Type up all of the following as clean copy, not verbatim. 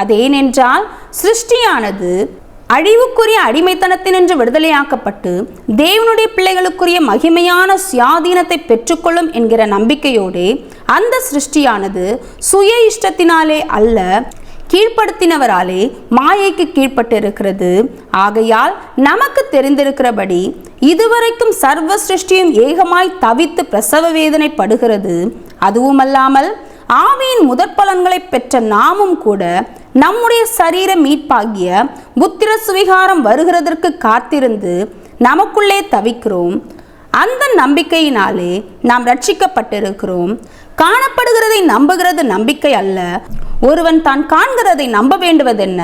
அதேனென்றால் சிருஷ்டியானது அழிவுக்குரிய அடிமைத்தனத்தினின்று விடுதலையாக்கப்பட்டு தேவனுடைய பிள்ளைகளுக்குரிய மகிமையான சுயாதீனத்தை பெற்றுக்கொள்ளும் என்கிற நம்பிக்கையோடே அந்த சிருஷ்டியானது சுய இஷ்டத்தினாலே அல்ல, கீழ்ப்படுத்தினவராலே மாயைக்கு கீழ்ப்பட்டிருக்கிறது. ஆகையால் நமக்கு தெரிந்திருக்கிறபடி இதுவரைக்கும் சர்வ சிருஷ்டியும் ஏகமாய் தவித்து பிரசவ வேதனை படுகிறது. அதுவுமல்லாமல் ஆவியின் முதற்பலன்களை பெற்ற நாமும் கூட நம்முடைய சரீர மீட்பாகிய புத்திர சுவிகாரம் வருகிறதற்கு காத்திருந்து நமக்குள்ளே தவிக்கிறோம். அந்த நம்பிக்கையினாலே நாம் ரட்சிக்கப்பட்டிருக்கிறோம். காணப்படுகிறதை நம்புகிறது நம்பிக்கை அல்ல. ஒருவன் தான் காண்கிறதை நம்ப வேண்டுவதென்ன?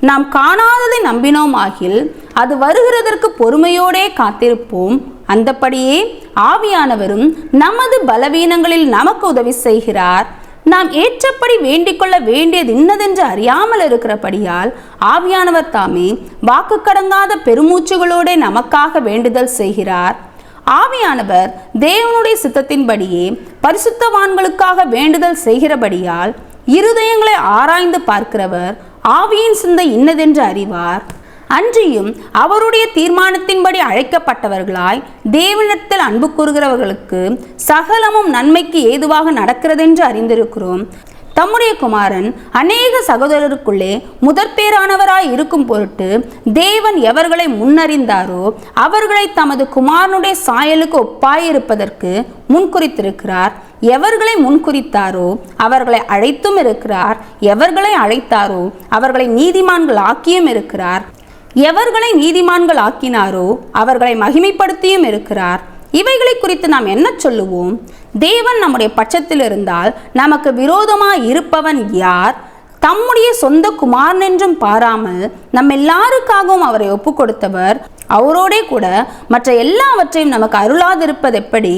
நாம் காணாததை நம்பினோம் ஆகில் அது வருகிறதற்கு பொறுமையோடே காத்திருப்போம். அந்தபடியே ஆவியானவரும் நமது பலவீனங்களில் நமக்கு உதவி செய்கிறார். நாம் ஏற்றபடி வேண்டிக் கொள்ள வேண்டியது இன்னதென்று அறியாமல் இருக்கிறபடியால் ஆவியானவர் தாமே வாக்கு கடங்காத பெருமூச்சுகளோட நமக்காக வேண்டுதல் செய்கிறார். ஆவியானவர் தேவனுடைய சித்தத்தின்படியே பரிசுத்தவான்களுக்காக வேண்டுதல் செய்கிறபடியால் இருதயங்களை ஆராய்ந்து பார்க்கிறவர் ஆவியின் சிந்தை இன்னதென்று அறிவார். அன்றியும் அவருடைய தீர்மானத்தின்படி அழைக்கப்பட்டவர்களாய் தேவனிடத்தில் அன்பு கூறுகிறவர்களுக்கு சகலமும் நன்மைக்கு ஏதுவாக நடக்கிறதென்று அறிந்திருக்கிறோம். தம்முடைய குமாரன் அநேக சகோதரருக்குள்ளே முதற்பேரானவராய் இருக்கும் பொருட்டு தேவன் எவர்களை முன்னறிந்தாரோ அவர்களை தமது குமாரனுடைய சாயலுக்கு ஒப்பாயிருப்பதற்கு முன்குறித்திருக்கிறார். எவர்களை முன்குறித்தாரோ அவர்களை அழைத்தும் இருக்கிறார். எவர்களை அழைத்தாரோ அவர்களை நீதிமான்கள் ஆக்கியும் இருக்கிறார். எவர்களை நீதிமான்கள் ஆக்கினாரோ அவர்களை மகிமைப்படுத்தியும் இருக்கிறார். இவைகளை குறித்து நாம் என்ன சொல்லுவோம்? தேவன் நம்முடைய பட்சத்தில் இருந்தால் நமக்கு விரோதமாய் இருப்பவன் யார்? தம்முடைய சொந்த குமாரன் என்றும் பாராமல் நம்ம எல்லாருக்காகவும் அவரை ஒப்பு கொடுத்தவர் அவரோடே கூட மற்ற எல்லாவற்றையும் நமக்கு அருளாதிருப்பது எப்படி?